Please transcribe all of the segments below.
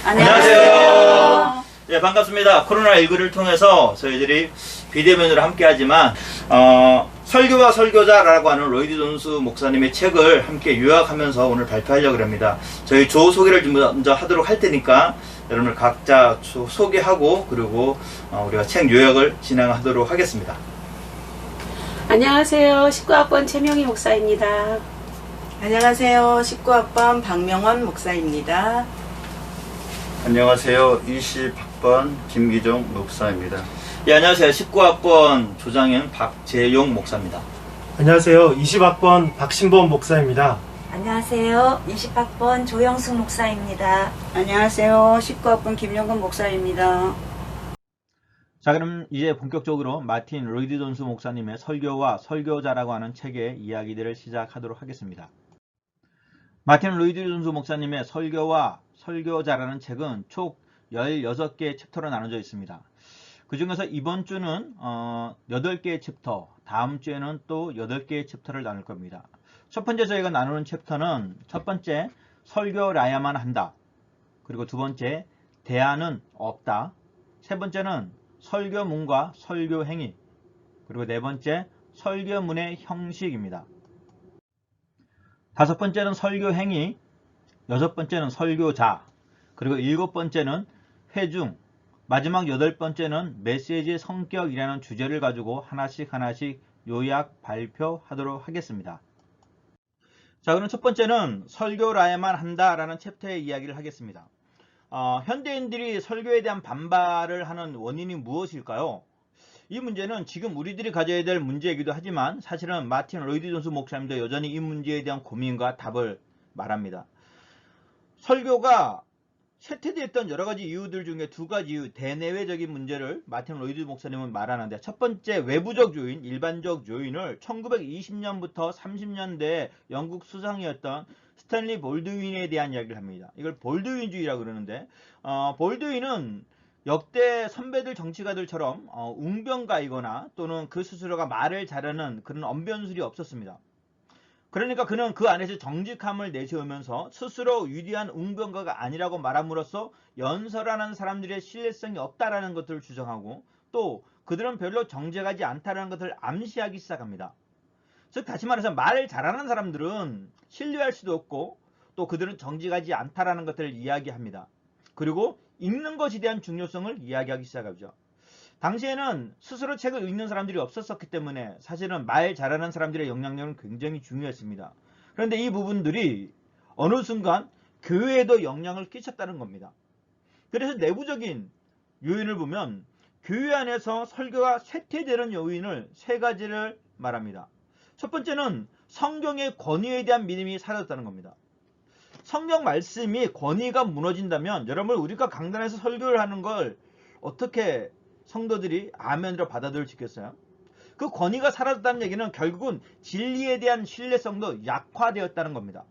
안녕하세요. 예, 반갑습니다. 코로나19를 통해서 저희들이 비대면으로 함께 하지만, 설교와 설교자라고 하는 로이드 존스 목사님의 책을 함께 요약하면서 오늘 발표하려고 합니다. 저희 조 소개를 좀 먼저 하도록 할 테니까 여러분들 각자 소개하고 그리고 우리가 책 요약을 진행하도록 하겠습니다. 안녕하세요. 19학번 최명희 목사입니다. 안녕하세요. 19학번 박명원 목사입니다. 안녕하세요. 20학번 김기종 목사입니다. 예, 안녕하세요. 19학번 조장현 박재용 목사입니다. 안녕하세요. 20학번 박신범 목사입니다. 안녕하세요. 20학번 조영숙 목사입니다. 안녕하세요. 19학번 김영건 목사입니다. 자, 그럼 이제 본격적으로 마틴 로이드 존스 목사님의 설교와 설교자라고 하는 책의 이야기들을 시작하도록 하겠습니다. 마틴 로이드 존스 목사님의 설교와 설교자라는 책은 총 16개의 챕터로 나눠져 있습니다. 그 중에서 이번 주는 8개의 챕터, 다음 주에는 또 8개의 챕터를 나눌 겁니다. 첫 번째 저희가 나누는 챕터는 첫 번째, 설교라야만 한다. 그리고 두 번째, 대안은 없다. 세 번째는 설교문과 설교행위. 그리고 네 번째, 설교문의 형식입니다. 다섯 번째는 설교행위. 여섯 번째는 설교자. 그리고 일곱 번째는 회중. 마지막 여덟 번째는 메시지의 성격이라는 주제를 가지고 하나씩 요약 발표하도록 하겠습니다. 자, 그럼 첫 번째는 설교라야만 한다라는 챕터의 이야기를 하겠습니다. 현대인들이 설교에 대한 반발을 하는 원인이 무엇일까요? 이 문제는 지금 우리들이 가져야 될 문제이기도 하지만 사실은 마틴 로이드 존스 목사님도 여전히 이 문제에 대한 고민과 답을 말합니다. 설교가 쇠퇴되었던 여러 가지 이유들 중에 두 가지 이유, 대내외적인 문제를 마틴 로이드 목사님은 말하는데, 첫 번째 외부적 요인, 일반적 요인을 1920년부터 30년대 영국 수상이었던 스탠리 볼드윈에 대한 이야기를 합니다. 이걸 볼드윈주의라고 그러는데, 볼드윈은 역대 선배들 정치가들처럼 웅변가이거나 또는 그 스스로가 말을 잘하는 그런 언변술이 없었습니다. 그러니까 그는 그 안에서 정직함을 내세우면서 스스로 위대한 웅변가가 아니라고 말함으로써 연설하는 사람들의 신뢰성이 없다라는 것들을 주장하고, 또 그들은 별로 정직하지 않다라는 것을 암시하기 시작합니다. 즉 다시 말해서 말을 잘하는 사람들은 신뢰할 수도 없고 또 그들은 정직하지 않다라는 것들을 이야기합니다. 그리고 읽는 것에 대한 중요성을 이야기하기 시작하죠. 당시에는 스스로 책을 읽는 사람들이 없었기 때문에 사실은 말 잘하는 사람들의 영향력은 굉장히 중요했습니다. 그런데 이 부분들이 어느 순간 교회에도 영향을 끼쳤다는 겁니다. 그래서 내부적인 요인을 보면 교회 안에서 설교가 쇠퇴되는 요인을 세 가지를 말합니다. 첫 번째는 성경의 권위에 대한 믿음이 사라졌다는 겁니다. 성경 말씀이 권위가 무너진다면 여러분, 우리가 강단에서 설교를 하는 걸 어떻게 성도들이 아멘으로 받아들일 수 있겠어요? 그 권위가 사라졌다는 얘기는 결국은 진리에 대한 신뢰성도 약화되었다는 겁니다.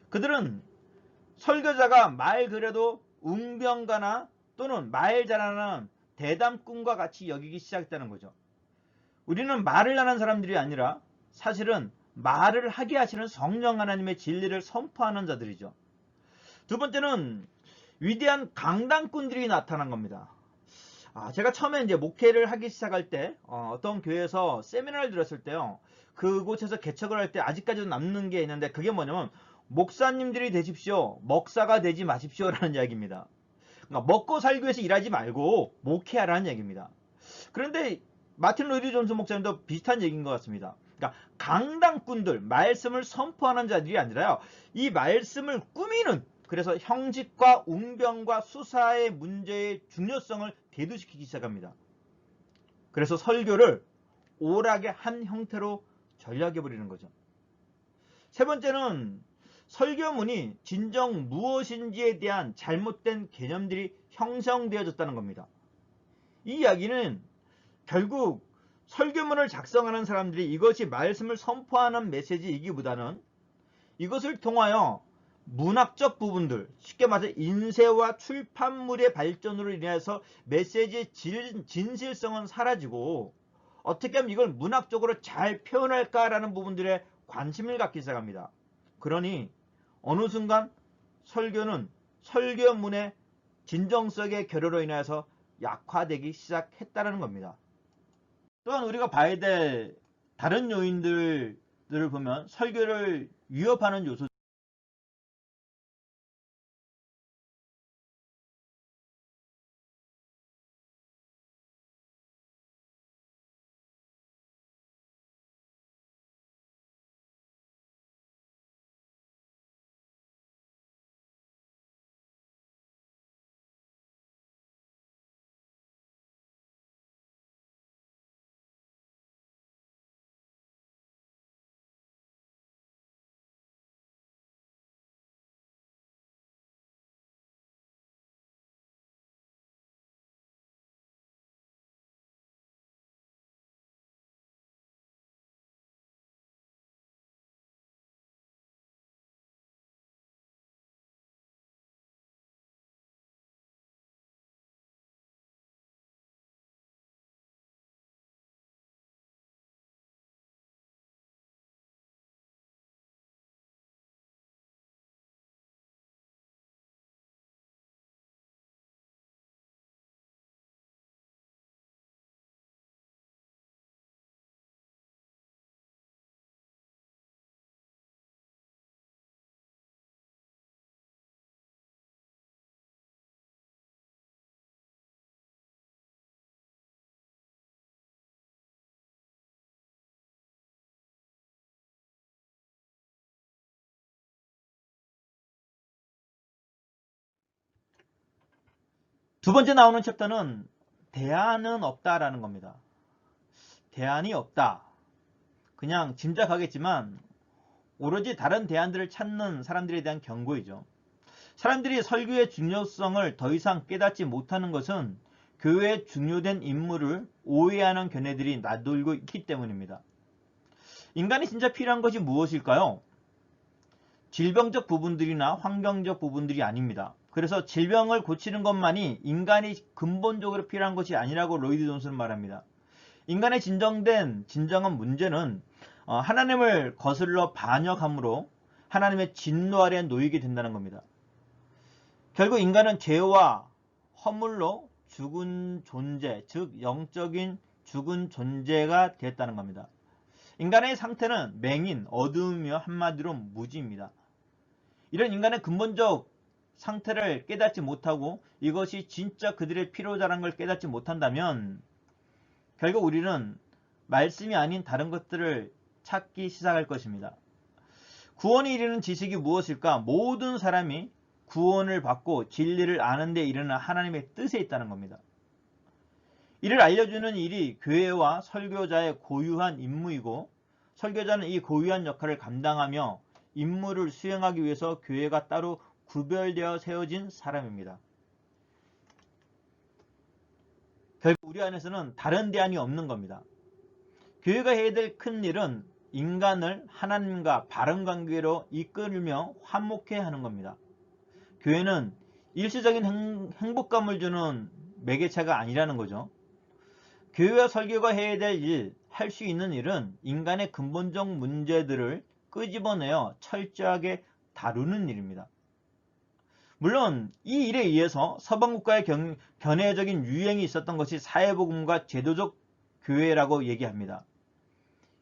그들은 설교자가 말 그래도 웅변가나 또는 말 잘하는 대담꾼과 같이 여기기 시작했다는 거죠. 우리는 말을 하는 사람들이 아니라 사실은 말을 하게 하시는 성령 하나님의 진리를 선포하는 자들이죠. 두 번째는 위대한 강단꾼들이 나타난 겁니다. 제가 처음에 이제 목회를 하기 시작할 때 어떤 교회에서 세미나를 들었을 때요, 그곳에서 개척을 할 때 아직까지도 남는 게 있는데, 그게 뭐냐면 목사님들이 되십시오, 목사가 되지 마십시오라는 이야기입니다. 그러니까 먹고 살기 위해서 일하지 말고 목회하라는 얘기입니다. 그런데 마틴 로이드 존스 목사님도 비슷한 얘기인 것 같습니다. 그러니까 강단꾼들, 말씀을 선포하는 자들이 아니라요, 이 말씀을 꾸미는, 그래서 형식과 웅변과 수사의 문제의 중요성을 대두시키기 시작합니다. 그래서 설교를 오락의 한 형태로 전락해버리는 거죠. 세 번째는 설교문이 진정 무엇인지에 대한 잘못된 개념들이 형성되어졌다는 겁니다. 이 이야기는 결국 설교문을 작성하는 사람들이 이것이 말씀을 선포하는 메시지이기보다는 이것을 통하여 문학적 부분들, 쉽게 말해서 인쇄와 출판물의 발전으로 인해서 메시지의 진실성은 사라지고 어떻게 하면 이걸 문학적으로 잘 표현할까라는 부분들에 관심을 갖기 시작합니다. 그러니 어느 순간 설교는 설교문의 진정성의 결여로 인해서 약화되기 시작했다는 겁니다. 또한 우리가 봐야 될 다른 요인들을 보면 설교를 위협하는 요소, 두 번째 나오는 챕터는 대안은 없다라는 겁니다. 대안이 없다. 그냥 짐작하겠지만 오로지 다른 대안들을 찾는 사람들에 대한 경고이죠. 사람들이 설교의 중요성을 더 이상 깨닫지 못하는 것은 교회의 중요된 임무를 오해하는 견해들이 나돌고 있기 때문입니다. 인간이 진짜 필요한 것이 무엇일까요? 질병적 부분들이나 환경적 부분들이 아닙니다. 그래서 질병을 고치는 것만이 인간이 근본적으로 필요한 것이 아니라고 로이드 존슨은 말합니다. 인간의 진정한 문제는 하나님을 거슬러 반역함으로 하나님의 진노 아래 놓이게 된다는 겁니다. 결국 인간은 죄와 허물로 죽은 존재, 즉 영적인 죽은 존재가 되었다는 겁니다. 인간의 상태는 맹인, 어두움이며 한마디로 무지입니다. 이런 인간의 근본적 상태를 깨닫지 못하고 이것이 진짜 그들의 필요자라는 걸 깨닫지 못한다면 결국 우리는 말씀이 아닌 다른 것들을 찾기 시작할 것입니다. 구원이 이르는 지식이 무엇일까? 모든 사람이 구원을 받고 진리를 아는 데 이르는 하나님의 뜻에 있다는 겁니다. 이를 알려주는 일이 교회와 설교자의 고유한 임무이고 설교자는 이 고유한 역할을 감당하며 임무를 수행하기 위해서 교회가 따로 구별되어 세워진 사람입니다. 결국 우리 안에서는 다른 대안이 없는 겁니다. 교회가 해야 될 큰 일은 인간을 하나님과 바른 관계로 이끌며 화목해 하는 겁니다. 교회는 일시적인 행복감을 주는 매개체가 아니라는 거죠. 교회와 설교가 해야 될 일, 할 수 있는 일은 인간의 근본적 문제들을 끄집어내어 철저하게 다루는 일입니다. 물론 이 일에 의해서 서방국가의 견해적인 유행이 있었던 것이 사회복음과 제도적 교회라고 얘기합니다.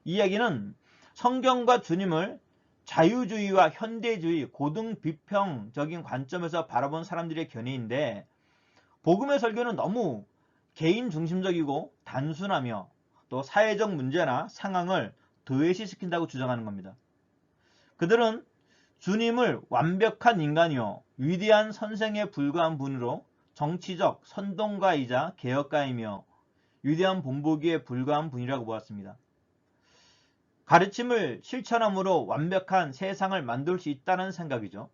이 이야기는 성경과 주님을 자유주의와 현대주의, 고등비평적인 관점에서 바라본 사람들의 견해인데 복음의 설교는 너무 개인 중심적이고 단순하며 또 사회적 문제나 상황을 도외시시킨다고 주장하는 겁니다. 그들은 주님을 완벽한 인간이요 위대한 선생에 불과한 분으로 정치적 선동가이자 개혁가이며 위대한 본보기에 불과한 분이라고 보았습니다. 가르침을 실천함으로 완벽한 세상을 만들 수 있다는 생각이죠.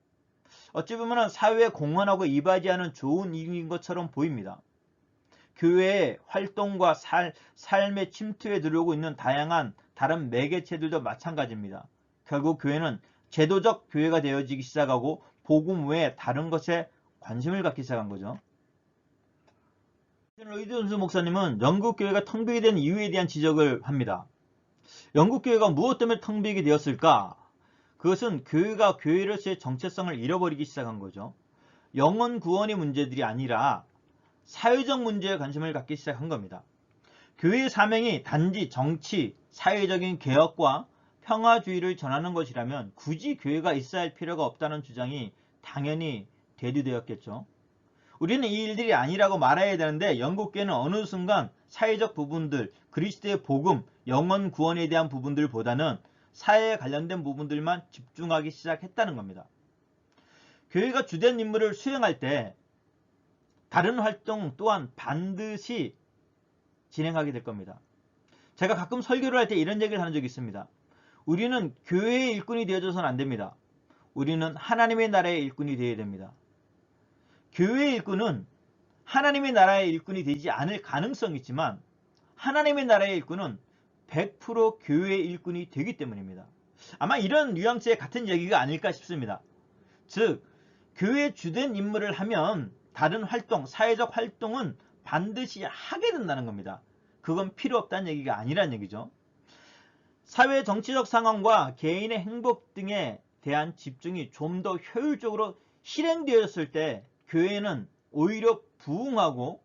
어찌 보면 사회에 공헌하고 이바지하는 좋은 일인 것처럼 보입니다. 교회의 활동과 삶의 침투에 들어오고 있는 다양한 다른 매개체들도 마찬가지입니다. 결국 교회는 제도적 교회가 되어지기 시작하고 복음 외에 다른 것에 관심을 갖기 시작한 거죠. 로이드 존슨 목사님은 영국 교회가 텅 비게 된 이유에 대한 지적을 합니다. 영국 교회가 무엇 때문에 텅 비게 되었을까? 그것은 교회가 교회로서의 정체성을 잃어버리기 시작한 거죠. 영혼 구원의 문제들이 아니라 사회적 문제에 관심을 갖기 시작한 겁니다. 교회의 사명이 단지 정치, 사회적인 개혁과 평화주의를 전하는 것이라면 굳이 교회가 있어야 할 필요가 없다는 주장이 당연히 대두되었겠죠. 우리는 이 일들이 아니라고 말해야 되는데 영국교회는 어느 순간 사회적 부분들, 그리스도의 복음, 영혼 구원에 대한 부분들보다는 사회에 관련된 부분들만 집중하기 시작했다는 겁니다. 교회가 주된 임무를 수행할 때 다른 활동 또한 반드시 진행하게 될 겁니다. 제가 가끔 설교를 할 때 이런 얘기를 하는 적이 있습니다. 우리는 교회의 일꾼이 되어줘서는 안 됩니다. 우리는 하나님의 나라의 일꾼이 되어야 됩니다. 교회의 일꾼은 하나님의 나라의 일꾼이 되지 않을 가능성이 있지만 하나님의 나라의 일꾼은 100% 교회의 일꾼이 되기 때문입니다. 아마 이런 뉘앙스의 같은 얘기가 아닐까 싶습니다. 즉, 교회의 주된 임무를 하면 다른 활동, 사회적 활동은 반드시 하게 된다는 겁니다. 그건 필요 없다는 얘기가 아니란 얘기죠. 사회 정치적 상황과 개인의 행복 등에 대한 집중이 좀 더 효율적으로 실행되었을 때 교회는 오히려 부흥하고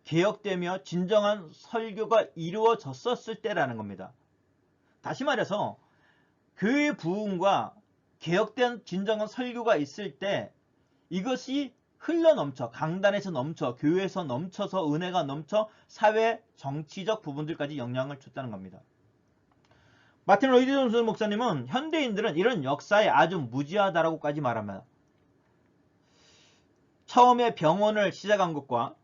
개혁되며 진정한 설교가 이루어졌었을 때라는 겁니다. 다시 말해서 교회의 부흥과 개혁된 진정한 설교가 있을 때 이것이 흘러넘쳐, 강단에서 넘쳐, 교회에서 넘쳐서 은혜가 넘쳐 사회 정치적 부분들까지 영향을 줬다는 겁니다. 마틴 로이드 존스 목사님은 현대인들은 이런 역사에 아주 무지하다라고까지 말합니다. 처음에 병원을 시작한 것과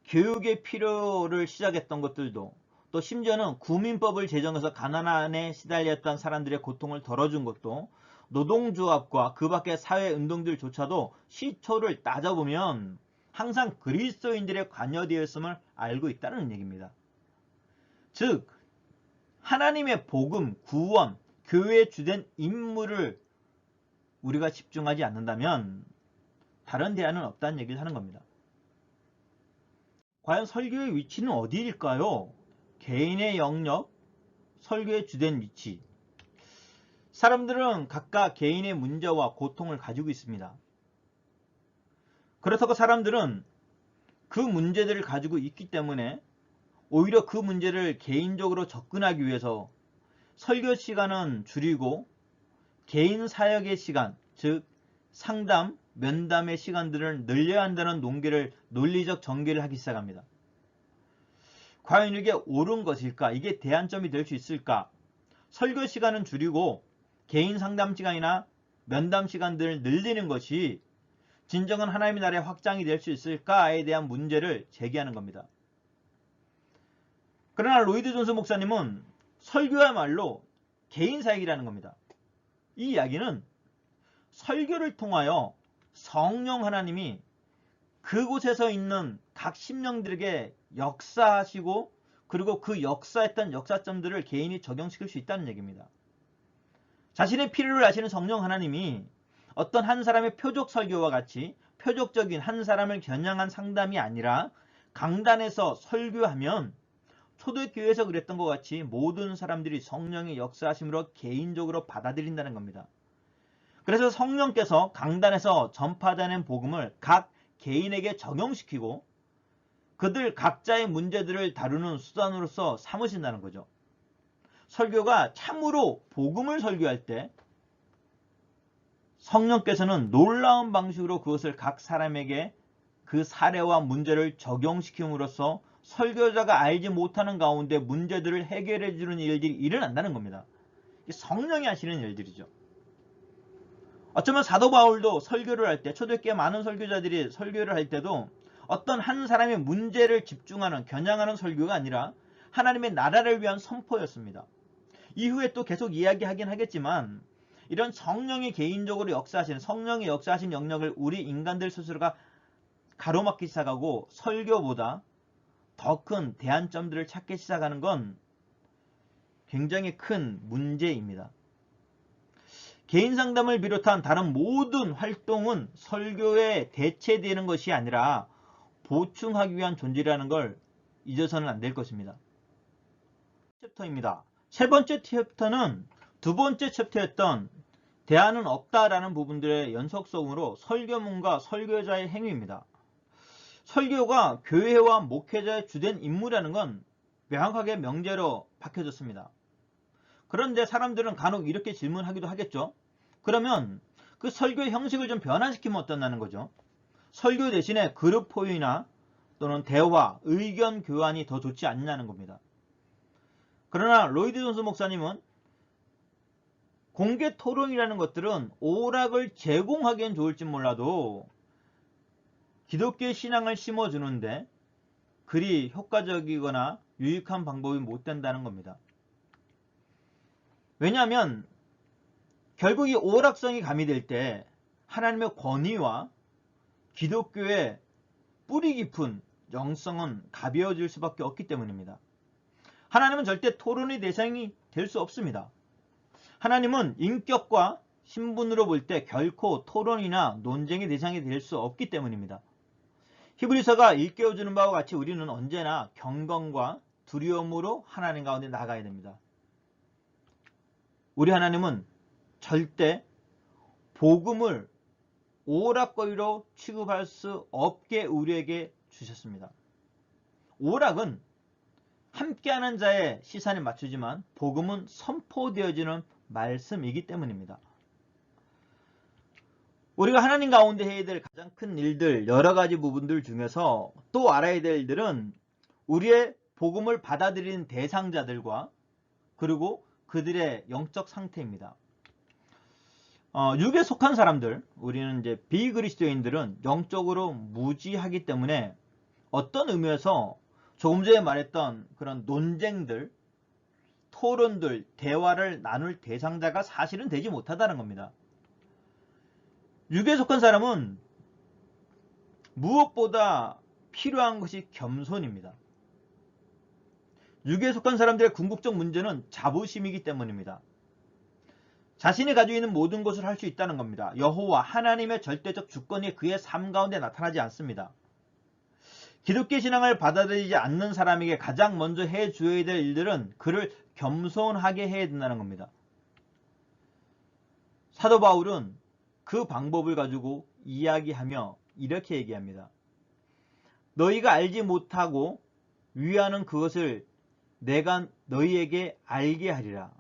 교육의 필요를 시작했던 것들도, 또 심지어는 구민법을 제정해서 가난에 시달렸던 사람들의 고통을 덜어준 것도, 노동조합과 그 밖의 사회운동들조차도 시초를 따져보면 항상 그리스도인들의 관여되었음을 알고 있다는 얘기입니다. 즉, 하나님의 복음, 구원, 교회의 주된 임무를 우리가 집중하지 않는다면 다른 대안은 없다는 얘기를 하는 겁니다. 과연 설교의 위치는 어디일까요? 개인의 영역, 설교의 주된 위치. 사람들은 각각 개인의 문제와 고통을 가지고 있습니다. 그렇다고 사람들은 그 문제들을 가지고 있기 때문에 오히려 그 문제를 개인적으로 접근하기 위해서 설교 시간은 줄이고 개인 사역의 시간, 즉 상담, 면담의 시간들을 늘려야 한다는 논리적 전개를 하기 시작합니다. 과연 이게 옳은 것일까? 이게 대안점이 될 수 있을까? 설교 시간은 줄이고 개인 상담 시간이나 면담 시간들을 늘리는 것이 진정한 하나님의 나라의 확장이 될 수 있을까에 대한 문제를 제기하는 겁니다. 그러나 로이드 존스 목사님은 설교야말로 개인 사역이라는 겁니다. 이 이야기는 설교를 통하여 성령 하나님이 그곳에서 있는 각 심령들에게 역사하시고 그리고 그 역사했던 역사점들을 개인이 적용시킬 수 있다는 얘기입니다. 자신의 필요를 아시는 성령 하나님이 어떤 한 사람의 표적 설교와 같이 표적적인 한 사람을 겨냥한 상담이 아니라 강단에서 설교하면 초대교회에서 그랬던 것 같이 모든 사람들이 성령의 역사하심으로 개인적으로 받아들인다는 겁니다. 그래서 성령께서 강단에서 전파되는 복음을 각 개인에게 적용시키고 그들 각자의 문제들을 다루는 수단으로서 삼으신다는 거죠. 설교가 참으로 복음을 설교할 때 성령께서는 놀라운 방식으로 그것을 각 사람에게 그 사례와 문제를 적용시킴으로써 설교자가 알지 못하는 가운데 문제들을 해결해 주는 일들이 일어난다는 겁니다. 성령이 하시는 일들이죠. 어쩌면 사도 바울도 설교를 할 때, 초대교회 많은 설교자들이 설교를 할 때도 어떤 한 사람의 문제를 집중하는, 겨냥하는 설교가 아니라 하나님의 나라를 위한 선포였습니다. 이후에 또 계속 이야기하긴 하겠지만 이런 성령이 개인적으로 역사하시는, 성령이 역사하신 영역을 우리 인간들 스스로가 가로막기 시작하고 설교보다 더 큰 대안점들을 찾기 시작하는 건 굉장히 큰 문제입니다. 개인 상담을 비롯한 다른 모든 활동은 설교에 대체되는 것이 아니라 보충하기 위한 존재라는 걸 잊어서는 안 될 것입니다. 챕터입니다. 세 번째 챕터는 두 번째 챕터였던 대안은 없다라는 부분들의 연속성으로 설교문과 설교자의 행위입니다. 설교가 교회와 목회자의 주된 임무라는 건 명확하게 명제로 박혀졌습니다. 그런데 사람들은 간혹 이렇게 질문하기도 하겠죠. 그러면 그 설교의 형식을 좀 변화시키면 어떠냐는 거죠. 설교 대신에 그룹 포유나 또는 대화, 의견 교환이 더 좋지 않냐는 겁니다. 그러나 로이드 존스 목사님은 공개 토론이라는 것들은 오락을 제공하기엔 좋을지 몰라도 기독교의 신앙을 심어주는데 그리 효과적이거나 유익한 방법이 못 된다는 겁니다. 왜냐하면 결국 이 오락성이 가미될 때 하나님의 권위와 기독교의 뿌리 깊은 영성은 가벼워질 수밖에 없기 때문입니다. 하나님은 절대 토론의 대상이 될 수 없습니다. 하나님은 인격과 신분으로 볼 때 결코 토론이나 논쟁의 대상이 될 수 없기 때문입니다. 히브리서가 일깨워주는 바와 같이 우리는 언제나 경건과 두려움으로 하나님 가운데 나가야 됩니다. 우리 하나님은 절대 복음을 오락거리로 취급할 수 없게 우리에게 주셨습니다. 오락은 함께하는 자의 시선에 맞추지만 복음은 선포되어지는 말씀이기 때문입니다. 우리가 하나님 가운데 해야 될 가장 큰 일들, 여러 가지 부분들 중에서 또 알아야 될 일들은 우리의 복음을 받아들이는 대상자들과 그리고 그들의 영적 상태입니다. 육에 속한 사람들, 우리는 이제 비그리스도인들은 영적으로 무지하기 때문에 어떤 의미에서 조금 전에 말했던 그런 논쟁들, 토론들, 대화를 나눌 대상자가 사실은 되지 못하다는 겁니다. 육에 속한 사람은 무엇보다 필요한 것이 겸손입니다. 육에 속한 사람들의 궁극적 문제는 자부심이기 때문입니다. 자신이 가지고 있는 모든 것을 할 수 있다는 겁니다. 여호와 하나님의 절대적 주권이 그의 삶 가운데 나타나지 않습니다. 기독교 신앙을 받아들이지 않는 사람에게 가장 먼저 해줘야 될 일들은 그를 겸손하게 해야 된다는 겁니다. 사도 바울은 그 방법을 가지고 이야기하며 이렇게 얘기합니다. 너희가 알지 못하고 위하는 그것을 내가 너희에게 알게 하리라.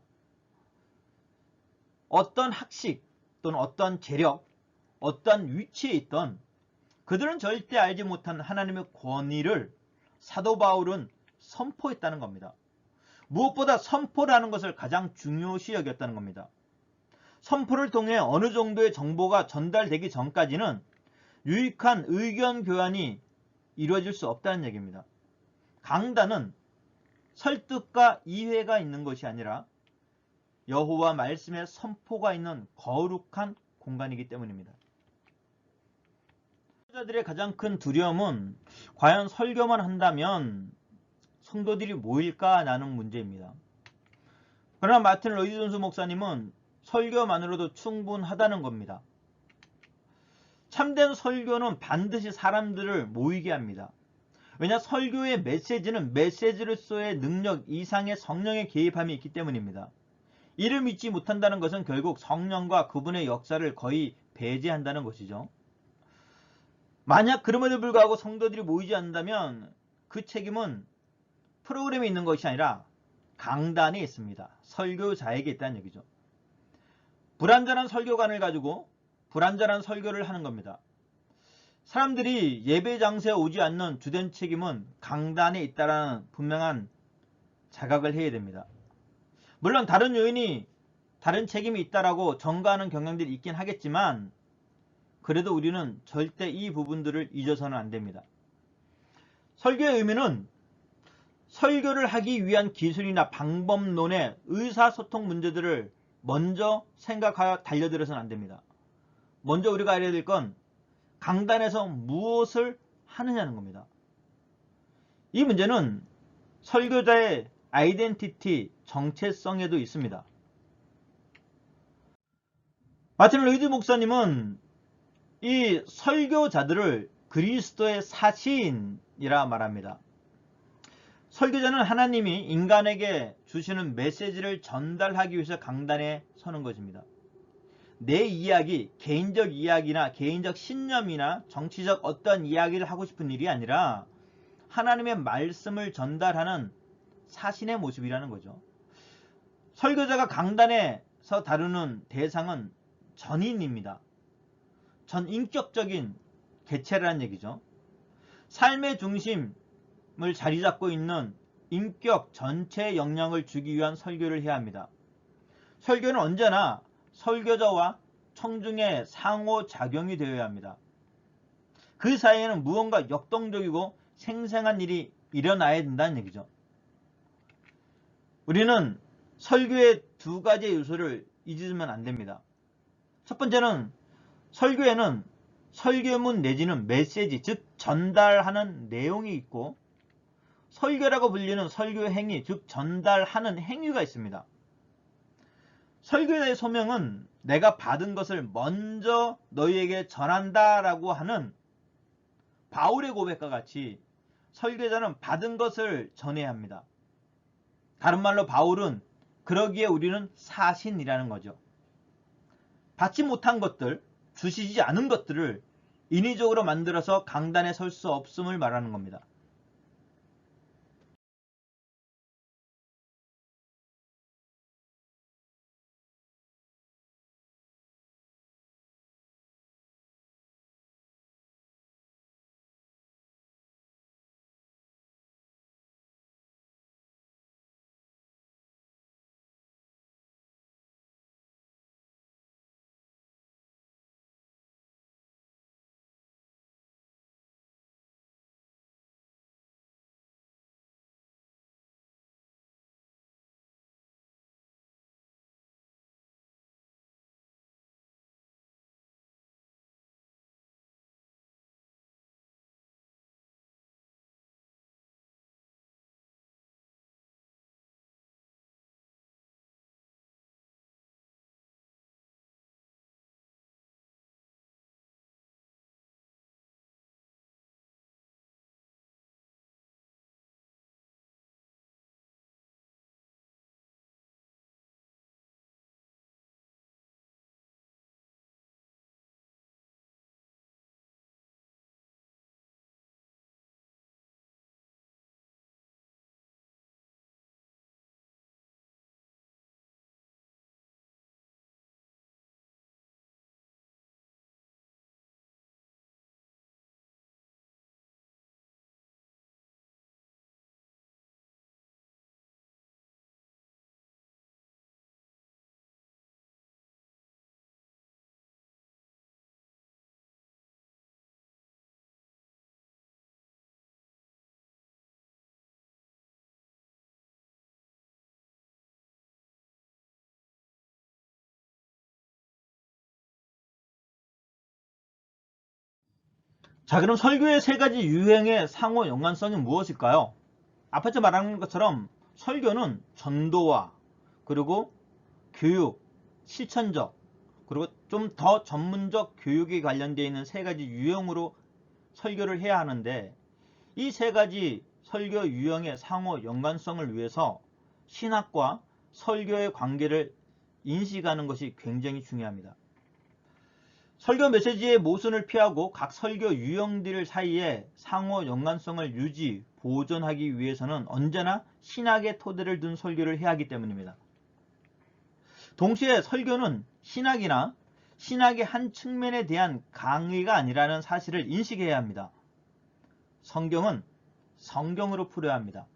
어떤 학식 또는 어떤 재력, 어떤 위치에 있던 그들은 절대 알지 못한 하나님의 권위를 사도 바울은 선포했다는 겁니다. 무엇보다 선포라는 것을 가장 중요시 여겼다는 겁니다. 선포를 통해 어느 정도의 정보가 전달되기 전까지는 유익한 의견 교환이 이루어질 수 없다는 얘기입니다. 강단은 설득과 이해가 있는 것이 아니라 여호와 말씀의 선포가 있는 거룩한 공간이기 때문입니다. 설교자들의 가장 큰 두려움은 과연 설교만 한다면 성도들이 모일까 라는 문제입니다. 그러나 마틴 로이드 존스 목사님은 설교만으로도 충분하다는 겁니다. 참된 설교는 반드시 사람들을 모이게 합니다. 왜냐 설교의 메시지는 메시지로서의 능력 이상의 성령의 개입함이 있기 때문입니다. 이를 믿지 못한다는 것은 결국 성령과 그분의 역사를 거의 배제한다는 것이죠. 만약 그럼에도 불구하고 성도들이 모이지 않는다면 그 책임은 프로그램에 있는 것이 아니라 강단에 있습니다. 설교자에게 있다는 얘기죠. 불완전한 설교관을 가지고 불완전한 설교를 하는 겁니다. 사람들이 예배 장소에 오지 않는 주된 책임은 강단에 있다는 분명한 자각을 해야 됩니다. 물론 다른 요인이 다른 책임이 있다라고 전가하는 경향들이 있긴 하겠지만 그래도 우리는 절대 이 부분들을 잊어서는 안 됩니다. 설교의 의미는 설교를 하기 위한 기술이나 방법론의 의사소통 문제들을 먼저 생각하여 달려들어서는 안 됩니다. 먼저 우리가 알아야 될 건 강단에서 무엇을 하느냐는 겁니다. 이 문제는 설교자의 아이덴티티, 정체성에도 있습니다. 마틴 로이드 목사님은 이 설교자들을 그리스도의 사신이라 말합니다. 설교자는 하나님이 인간에게 주시는 메시지를 전달하기 위해서 강단에 서는 것입니다. 내 이야기, 개인적 이야기나 개인적 신념이나 정치적 어떤 이야기를 하고 싶은 일이 아니라 하나님의 말씀을 전달하는 사신의 모습이라는 거죠. 설교자가 강단에서 다루는 대상은 전인입니다. 전인격적인 개체라는 얘기죠. 삶의 중심을 자리 잡고 있는 인격 전체에 영향을 주기 위한 설교를 해야 합니다. 설교는 언제나 설교자와 청중의 상호작용이 되어야 합니다. 그 사이에는 무언가 역동적이고 생생한 일이 일어나야 된다는 얘기죠. 우리는 설교의 두 가지 요소를 잊으면 안 됩니다. 첫 번째는 설교에는 설교문 내지는 메시지, 즉 전달하는 내용이 있고 설교라고 불리는 설교 행위, 즉 전달하는 행위가 있습니다. 설교의 소명은 내가 받은 것을 먼저 너희에게 전한다 라고 하는 바울의 고백과 같이 설교자는 받은 것을 전해야 합니다. 다른 말로 바울은 그러기에 우리는 사신이라는 거죠. 받지 못한 것들, 주시지 않은 것들을 인위적으로 만들어서 강단에 설 수 없음을 말하는 겁니다. 자, 그럼 설교의 세 가지 유형의 상호 연관성이 무엇일까요? 앞에서 말한 것처럼 설교는 전도와 그리고 교육, 실천적, 그리고 좀 더 전문적 교육에 관련되어 있는 세 가지 유형으로 설교를 해야 하는데, 이 세 가지 설교 유형의 상호 연관성을 위해서 신학과 설교의 관계를 인식하는 것이 굉장히 중요합니다. 설교 메시지의 모순을 피하고 각 설교 유형들 사이에 상호 연관성을 유지, 보존하기 위해서는 언제나 신학의 토대를 둔 설교를 해야 하기 때문입니다. 동시에 설교는 신학이나 신학의 한 측면에 대한 강의가 아니라는 사실을 인식해야 합니다. 성경은 성경으로 풀어야 합니다.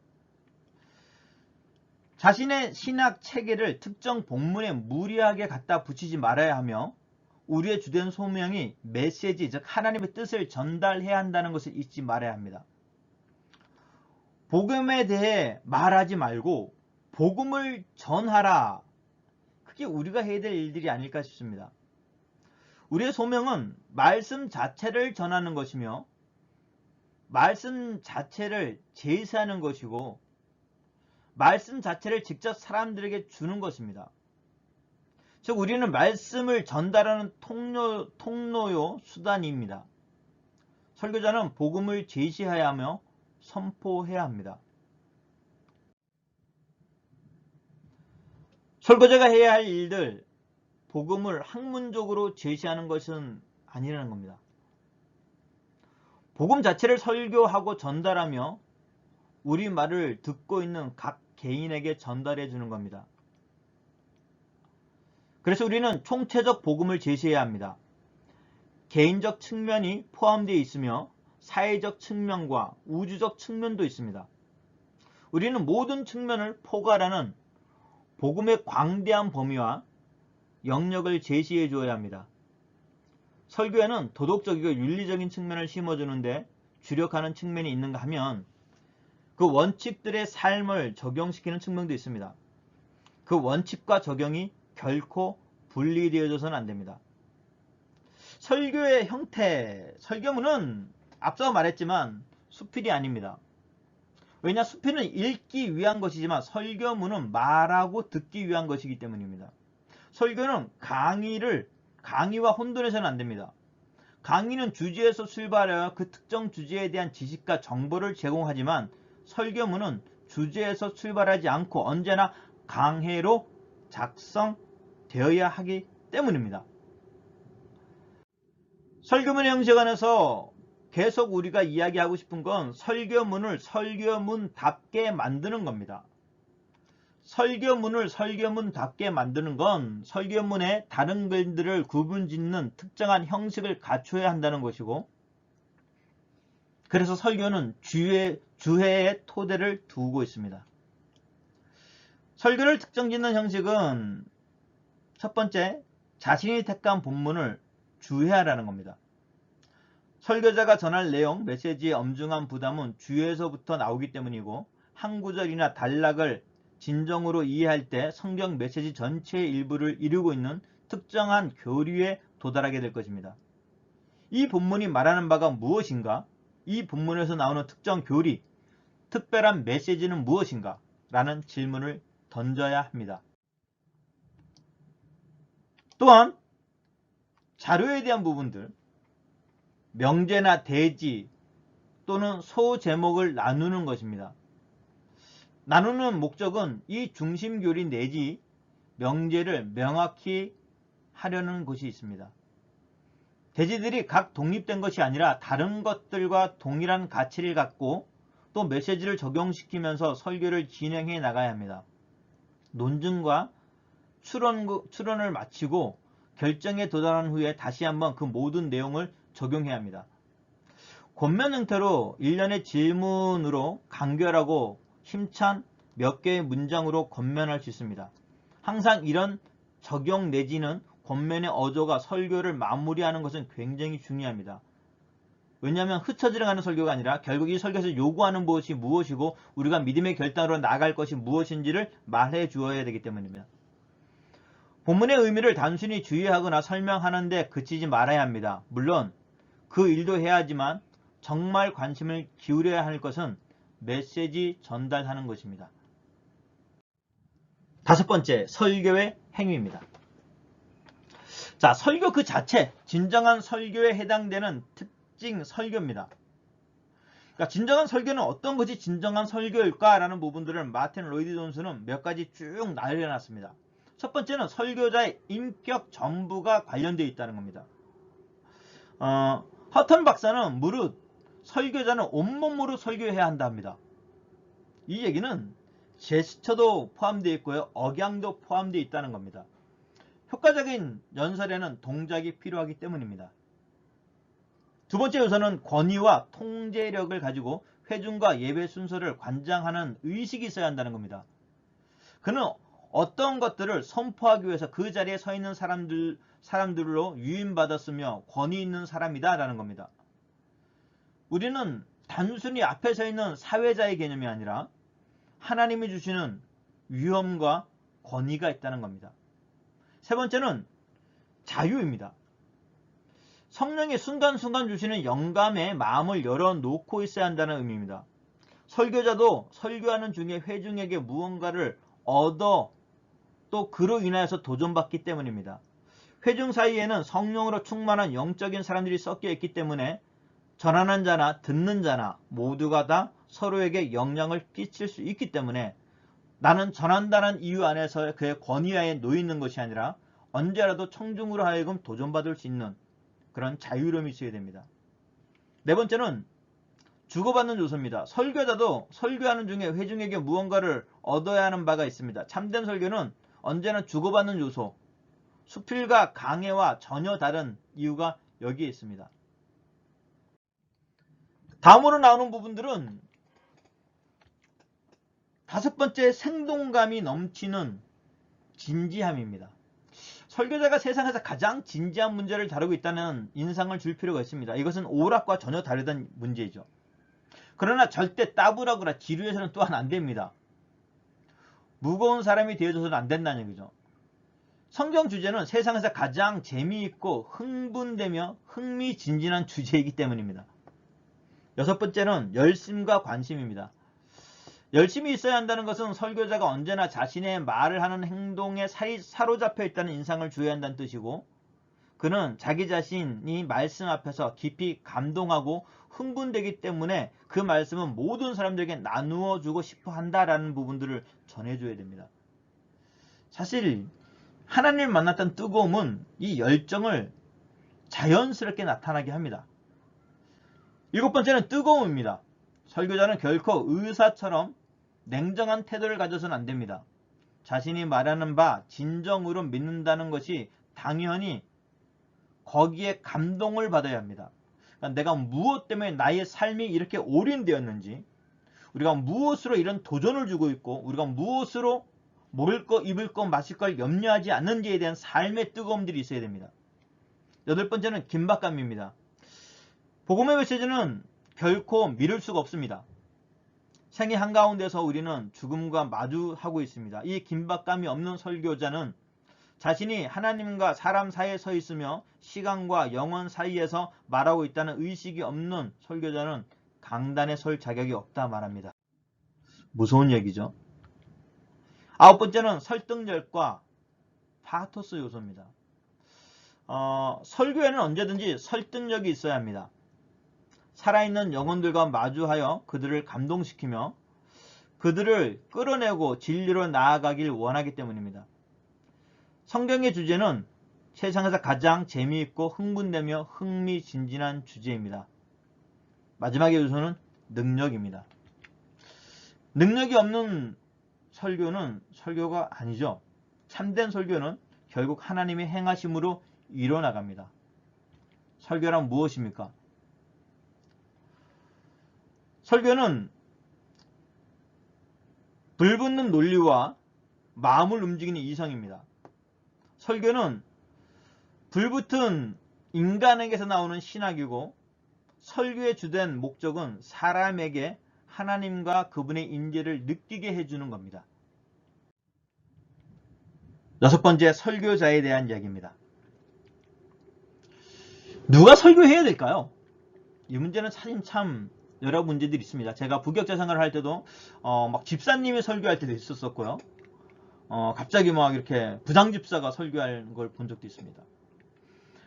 자신의 신학 체계를 특정 본문에 무리하게 갖다 붙이지 말아야 하며 우리의 주된 소명이 메시지, 즉 하나님의 뜻을 전달해야 한다는 것을 잊지 말아야 합니다. 복음에 대해 말하지 말고 복음을 전하라. 그게 우리가 해야 될 일들이 아닐까 싶습니다. 우리의 소명은 말씀 자체를 전하는 것이며 말씀 자체를 제시하는 것이고 말씀 자체를 직접 사람들에게 주는 것입니다. 즉 우리는 말씀을 전달하는 통로요 수단입니다. 설교자는 복음을 제시해야 하며 선포해야 합니다. 설교자가 해야 할 일들, 복음을 학문적으로 제시하는 것은 아니라는 겁니다. 복음 자체를 설교하고 전달하며 우리 말을 듣고 있는 각 개인에게 전달해 주는 겁니다. 그래서 우리는 총체적 복음을 제시해야 합니다. 개인적 측면이 포함되어 있으며 사회적 측면과 우주적 측면도 있습니다. 우리는 모든 측면을 포괄하는 복음의 광대한 범위와 영역을 제시해 주어야 합니다. 설교에는 도덕적이고 윤리적인 측면을 심어주는데 주력하는 측면이 있는가 하면 그 원칙들의 삶을 적용시키는 측면도 있습니다. 그 원칙과 적용이 결코 분리되어져서는 안 됩니다. 설교의 형태, 설교문은 앞서 말했지만 수필이 아닙니다. 왜냐, 수필은 읽기 위한 것이지만 설교문은 말하고 듣기 위한 것이기 때문입니다. 설교는 강의와 혼돈해서는 안 됩니다. 강의는 주제에서 출발하여 그 특정 주제에 대한 지식과 정보를 제공하지만 설교문은 주제에서 출발하지 않고 언제나 강해로 작성되어야 하기 때문입니다. 설교문의 형식 안에서 계속 우리가 이야기하고 싶은 건 설교문을 설교문답게 만드는 겁니다. 설교문을 설교문답게 만드는 건 설교문의 다른 글들을 구분짓는 특정한 형식을 갖춰야 한다는 것이고, 그래서 설교는 주회의 토대를 두고 있습니다. 설교를 특정짓는 형식은 첫 번째, 자신이 택한 본문을 주회하라는 겁니다. 설교자가 전할 내용, 메시지의 엄중한 부담은 주에서부터 나오기 때문이고, 한 구절이나 단락을 진정으로 이해할 때 성경 메시지 전체의 일부를 이루고 있는 특정한 교리에 도달하게 될 것입니다. 이 본문이 말하는 바가 무엇인가? 이 본문에서 나오는 특정 교리, 특별한 메시지는 무엇인가? 라는 질문을 던져야 합니다. 또한 자료에 대한 부분들, 명제나 대지 또는 소제목을 나누는 것입니다. 나누는 목적은 이 중심교리 내지 명제를 명확히 하려는 것이 있습니다. 대지들이 각 독립된 것이 아니라 다른 것들과 동일한 가치를 갖고 또 메시지를 적용시키면서 설교를 진행해 나가야 합니다. 논증과 추론을 마치고 결정에 도달한 후에 다시 한번 그 모든 내용을 적용해야 합니다. 권면 형태로 일련의 질문으로 간결하고 힘찬 몇 개의 문장으로 권면할 수 있습니다. 항상 이런 적용 내지는 권면의 어조가 설교를 마무리하는 것은 굉장히 중요합니다. 왜냐하면 흐처지러 가는 설교가 아니라 결국 이 설교에서 요구하는 것이 무엇이고 우리가 믿음의 결단으로 나아갈 것이 무엇인지를 말해 주어야 되기 때문입니다. 본문의 의미를 단순히 주의하거나 설명하는 데 그치지 말아야 합니다. 물론 그 일도 해야 하지만 정말 관심을 기울여야 할 것은 메시지 전달하는 것입니다. 다섯 번째, 설교의 행위입니다. 자, 설교 그 자체, 진정한 설교에 해당되는 특징 설교입니다. 그러니까 진정한 설교는 어떤 것이 진정한 설교일까라는 부분들을 마틴 로이드 존스는 몇 가지 쭉 나열해놨습니다. 첫 번째는 설교자의 인격 전부가 관련되어 있다는 겁니다. 허턴 박사는 무릇 설교자는 온몸으로 설교해야 한다 합니다. 이 얘기는 제스처도 포함되어 있고요, 억양도 포함되어 있다는 겁니다. 효과적인 연설에는 동작이 필요하기 때문입니다. 두 번째 요소는 권위와 통제력을 가지고 회중과 예배 순서를 관장하는 의식이 있어야 한다는 겁니다. 그는 어떤 것들을 선포하기 위해서 그 자리에 서 있는 사람들로 유인받았으며 권위 있는 사람이다 라는 겁니다. 우리는 단순히 앞에 서 있는 사회자의 개념이 아니라 하나님이 주시는 위엄과 권위가 있다는 겁니다. 세 번째는 자유입니다. 성령이 순간순간 주시는 영감에 마음을 열어놓고 있어야 한다는 의미입니다. 설교자도 설교하는 중에 회중에게 무언가를 얻어 또 그로 인하여서 도전받기 때문입니다. 회중 사이에는 성령으로 충만한 영적인 사람들이 섞여 있기 때문에 전하는 자나 듣는 자나 모두가 다 서로에게 영향을 끼칠 수 있기 때문에 나는 전한다는 이유 안에서 그의 권위하에 놓여 있는 것이 아니라 언제라도 청중으로 하여금 도전받을 수 있는 그런 자유로움이 있어야 됩니다. 네 번째는 주고받는 요소입니다. 설교자도 설교하는 중에 회중에게 무언가를 얻어야 하는 바가 있습니다. 참된 설교는 언제나 주고받는 요소, 수필과 강해와 전혀 다른 이유가 여기에 있습니다. 다음으로 나오는 부분들은 다섯 번째, 생동감이 넘치는 진지함입니다. 설교자가 세상에서 가장 진지한 문제를 다루고 있다는 인상을 줄 필요가 있습니다. 이것은 오락과 전혀 다르다는 문제이죠. 그러나 절대 따분하거나 지루해서는 또한 안 됩니다. 무거운 사람이 되어줘서는 안 된다는 얘기죠. 성경 주제는 세상에서 가장 재미있고 흥분되며 흥미진진한 주제이기 때문입니다. 여섯 번째는 열심과 관심입니다. 열심이 있어야 한다는 것은 설교자가 언제나 자신의 말을 하는 행동에 사로잡혀 있다는 인상을 주어야 한다는 뜻이고, 그는 자기 자신이 말씀 앞에서 깊이 감동하고 흥분되기 때문에 그 말씀은 모든 사람들에게 나누어 주고 싶어 한다라는 부분들을 전해줘야 됩니다. 사실 하나님을 만났던 뜨거움은 이 열정을 자연스럽게 나타나게 합니다. 일곱 번째는 뜨거움입니다. 설교자는 결코 의사처럼 냉정한 태도를 가져서는 안 됩니다. 자신이 말하는 바 진정으로 믿는다는 것이 당연히 거기에 감동을 받아야 합니다. 그러니까 내가 무엇 때문에 나의 삶이 이렇게 올인되었는지, 우리가 무엇으로 이런 도전을 주고 있고, 우리가 무엇으로 먹을 거, 입을 거, 마실 걸 염려하지 않는지에 대한 삶의 뜨거움들이 있어야 됩니다. 여덟 번째는 긴박감입니다. 복음의 메시지는 결코 미룰 수가 없습니다. 생의 한가운데서 우리는 죽음과 마주하고 있습니다. 이 긴박감이 없는 설교자는 자신이 하나님과 사람 사이에 서 있으며 시간과 영원 사이에서 말하고 있다는 의식이 없는 설교자는 강단에 설 자격이 없다 말합니다. 무서운 얘기죠. 아홉 번째는 설득력과 파토스 요소입니다. 설교에는 언제든지 설득력이 있어야 합니다. 살아있는 영혼들과 마주하여 그들을 감동시키며 그들을 끌어내고 진리로 나아가길 원하기 때문입니다. 성경의 주제는 세상에서 가장 재미있고 흥분되며 흥미진진한 주제입니다. 마지막의 요소는 능력입니다. 능력이 없는 설교는 설교가 아니죠. 참된 설교는 결국 하나님의 행하심으로 이뤄나갑니다. 설교란 무엇입니까? 설교는 불붙는 논리와 마음을 움직이는 이성입니다. 설교는 불붙은 인간에게서 나오는 신학이고, 설교의 주된 목적은 사람에게 하나님과 그분의 임재를 느끼게 해주는 겁니다. 여섯 번째, 설교자에 대한 이야기입니다. 누가 설교해야 될까요? 이 문제는 사실 참 여러 문제들이 있습니다. 제가 부격자 생활을 할 때도 막 집사님이 설교할 때도 있었고요. 갑자기 막 이렇게 부장집사가 설교할 걸 본 적도 있습니다.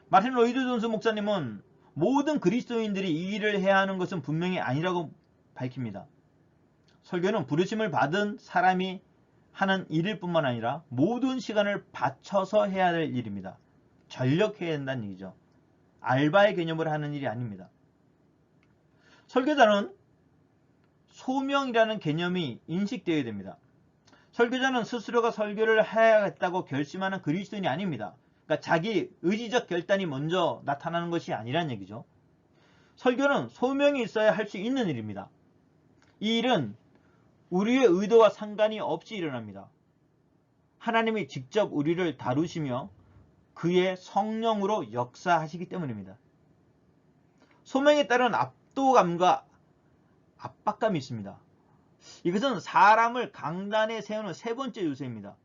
마틴 로이드 존스 목사님은 모든 그리스도인들이 이 일을 해야 하는 것은 분명히 아니라고 밝힙니다. 설교는 부르심을 받은 사람이 하는 일일 뿐만 아니라 모든 시간을 바쳐서 해야 할 일입니다. 전력해야 된다는 얘기죠. 알바의 개념으로 하는 일이 아닙니다. 설교자는 소명이라는 개념이 인식되어야 됩니다. 설교자는 스스로가 설교를 해야겠다고 결심하는 그리스도인이 아닙니다. 그러니까 자기 의지적 결단이 먼저 나타나는 것이 아니란 얘기죠. 설교는 소명이 있어야 할 수 있는 일입니다. 이 일은 우리의 의도와 상관이 없이 일어납니다. 하나님이 직접 우리를 다루시며 그의 성령으로 역사하시기 때문입니다. 소명에 따른 압도감과 압박감이 있습니다. 이것은 사람을 강단에 세우는 세 번째 요소입니다.